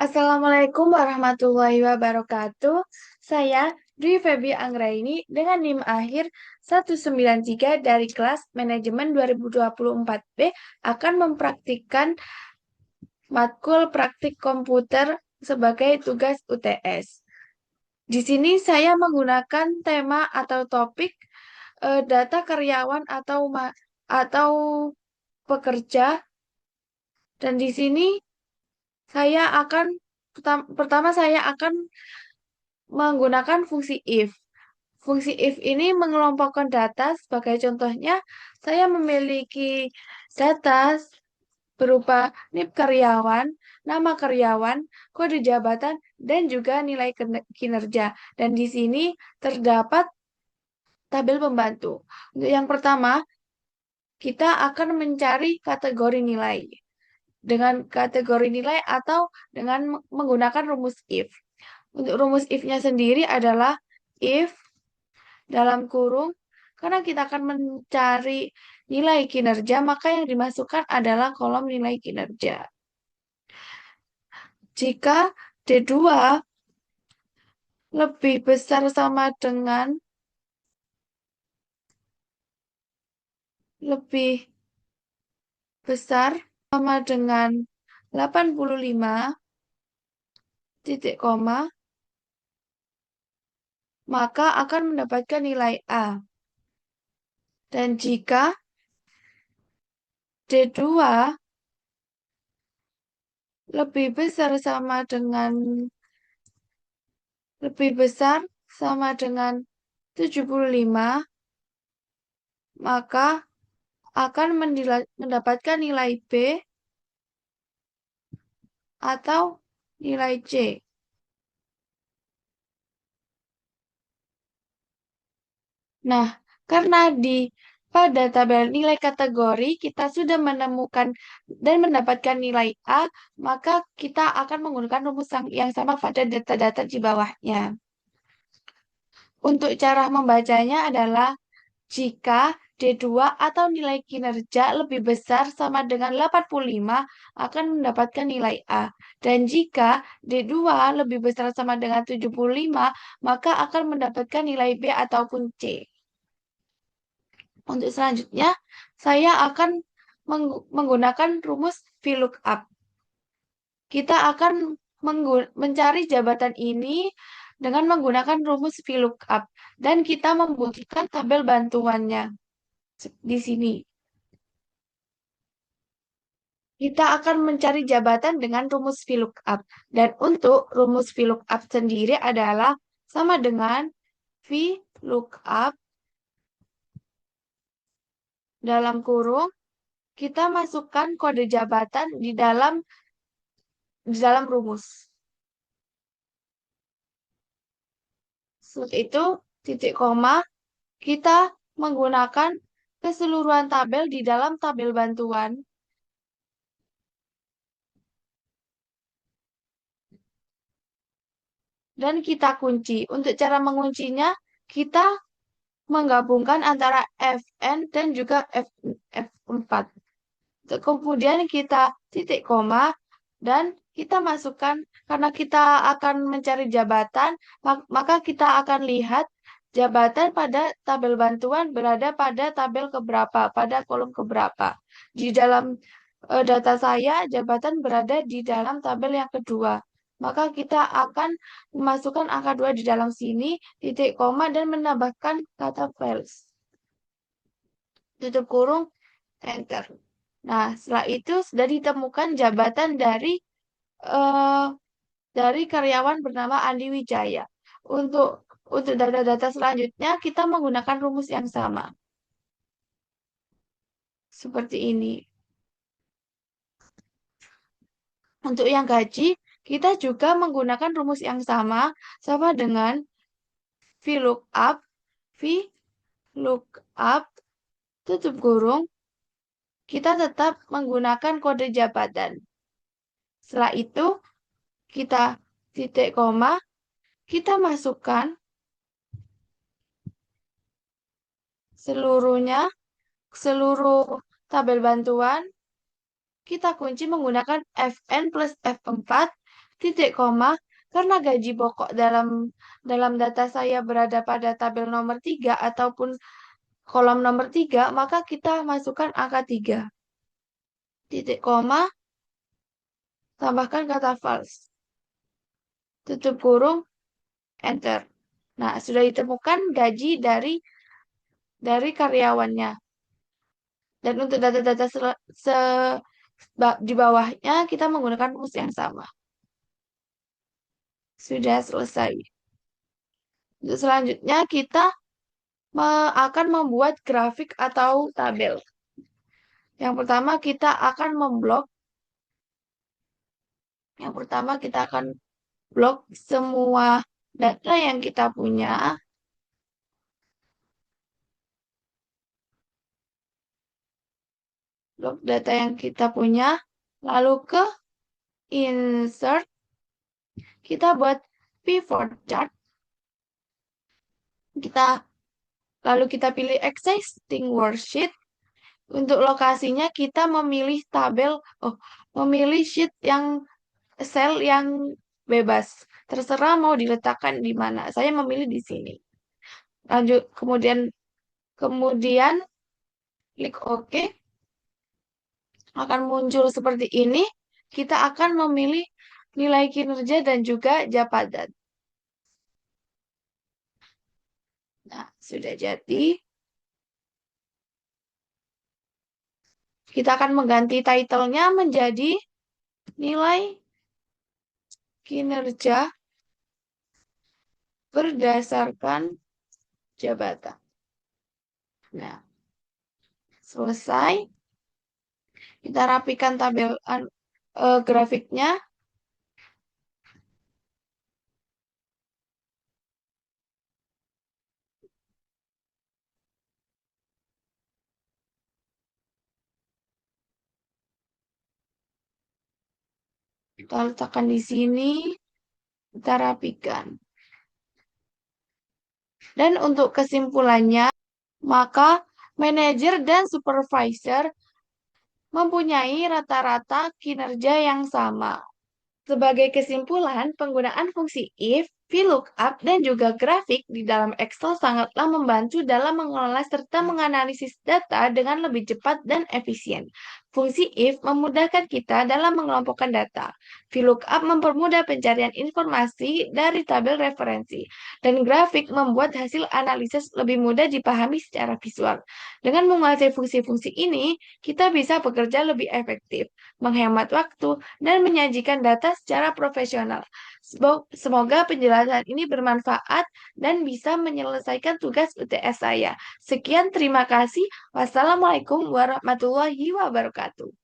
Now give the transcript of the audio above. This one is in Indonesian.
Assalamualaikum warahmatullahi wabarakatuh. Saya Dwi Febi Anggraini dengan NIM akhir 193 dari kelas Manajemen 2024B akan mempraktikkan matkul praktik komputer sebagai tugas UTS. Di sini saya menggunakan tema atau topik data karyawan atau pekerja, dan di sini saya akan pertama saya akan menggunakan fungsi if. Fungsi if ini mengelompokkan data. Sebagai contohnya, saya memiliki data berupa NIP karyawan, nama karyawan, kode jabatan, dan juga nilai kinerja. Dan di sini terdapat tabel pembantu. Untuk yang pertama, kita akan mencari kategori nilai dengan kategori nilai atau dengan menggunakan rumus if. Untuk rumus if-nya sendiri adalah if dalam kurung, karena kita akan mencari nilai kinerja, maka yang dimasukkan adalah kolom nilai kinerja. Jika D2 lebih besar lebih besar sama dengan 85 titik koma, maka akan mendapatkan nilai A. Dan jika D2 lebih besar sama dengan 75, maka akan mendapatkan nilai B atau nilai C. Nah, karena pada tabel nilai kategori kita sudah menemukan dan mendapatkan nilai A, maka kita akan menggunakan rumus yang sama pada data-data di bawahnya. Untuk cara membacanya adalah jika D2 atau nilai kinerja lebih besar sama dengan 85 akan mendapatkan nilai A. Dan jika D2 lebih besar sama dengan 75 maka akan mendapatkan nilai B ataupun C. Untuk selanjutnya saya akan menggunakan rumus VLOOKUP. Kita akan mencari jabatan ini dengan menggunakan rumus VLOOKUP dan kita membutuhkan tabel bantuannya di sini. Kita akan mencari jabatan dengan rumus VLOOKUP. Dan untuk rumus VLOOKUP sendiri adalah sama dengan VLOOKUP dalam kurung, kita masukkan kode jabatan di dalam rumus. Setelah itu, titik koma, kita menggunakan keseluruhan tabel di dalam tabel bantuan. Dan kita kunci. Untuk cara menguncinya, kita menggabungkan antara Fn dan juga F4. Kemudian kita titik koma dan kita masukkan, karena kita akan mencari jabatan, maka kita akan lihat jabatan pada tabel bantuan berada pada tabel keberapa, pada kolom keberapa. Di dalam data saya, jabatan berada di dalam tabel yang kedua. Maka kita akan memasukkan angka 2 di dalam sini, titik koma, dan menambahkan kata files. Tutup kurung, enter. Nah, setelah itu sudah ditemukan jabatan eh, dari karyawan bernama Andi Wijaya. Untuk data-data selanjutnya, kita menggunakan rumus yang sama. Seperti ini. Untuk yang gaji, kita juga menggunakan rumus yang sama dengan VLOOKUP, VLOOKUP, tutup kurung, kita tetap menggunakan kode jabatan. Setelah itu, kita titik koma, kita masukkan seluruh tabel bantuan, kita kunci menggunakan Fn plus F4, titik koma, karena gaji pokok dalam data saya berada pada tabel nomor 3 ataupun kolom nomor 3, maka kita masukkan angka 3. Titik koma, tambahkan kata false. Tutup kurung, enter. Nah, sudah ditemukan gaji dari karyawannya. Dan untuk data-data di bawahnya, kita menggunakan rumus yang sama. Sudah selesai. Untuk selanjutnya, kita akan membuat grafik atau tabel. Yang pertama, kita akan memblok. Yang pertama, kita akan blok semua data yang kita punya. Blok data yang kita punya. Lalu ke insert. Kita buat pivot chart. Lalu kita pilih existing worksheet. Untuk lokasinya kita memilih memilih sheet yang sel yang bebas. Terserah mau diletakkan di mana. Saya memilih di sini. Lanjut, kemudian klik OK. Akan muncul seperti ini. Kita akan memilih nilai kinerja dan juga jabatan. Nah, sudah jadi. Kita akan mengganti title-nya menjadi nilai kinerja berdasarkan jabatan. Nah, selesai. Kita rapikan tabel grafiknya. Kita letakkan di sini. Kita rapikan. Dan untuk kesimpulannya, maka manajer dan supervisor mempunyai rata-rata kinerja yang sama. Sebagai kesimpulan, penggunaan fungsi if, VLOOKUP, dan juga grafik di dalam Excel sangatlah membantu dalam mengelola serta menganalisis data dengan lebih cepat dan efisien. Fungsi if memudahkan kita dalam mengelompokkan data. VLOOKUP mempermudah pencarian informasi dari tabel referensi. Dan grafik membuat hasil analisis lebih mudah dipahami secara visual. Dengan menguasai fungsi-fungsi ini, kita bisa bekerja lebih efektif, menghemat waktu, dan menyajikan data secara profesional. Semoga penjelasan ini bermanfaat dan bisa menyelesaikan tugas UTS saya. Sekian, terima kasih. Wassalamualaikum warahmatullahi wabarakatuh.